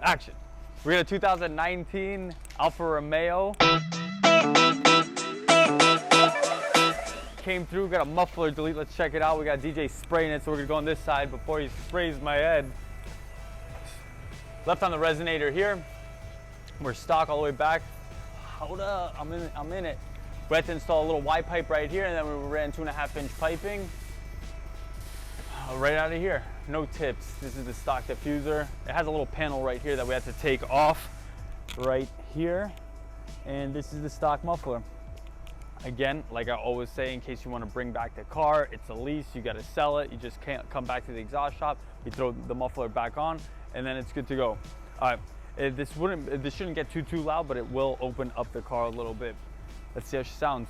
action. We got a 2019 Alfa Romeo. Came through, got a muffler delete. Let's check it out. We got DJ spraying it, so we're gonna go on this side before he sprays my head. Left on the resonator here. We're stock all the way back. Hold up, I'm in it. We had to install a little Y pipe right here, and then we ran 2.5-inch piping right out of here. No tips. This is the stock diffuser. It has a little panel right here that we had to take off right here. And this is the stock muffler. Again, like I always say, in case you want to bring back the car, it's a lease, you got to sell it. You just can't come back to the exhaust shop. You throw the muffler back on, and then it's good to go. All right, this shouldn't get too loud, but it will open up the car a little bit. Let's see how she sounds.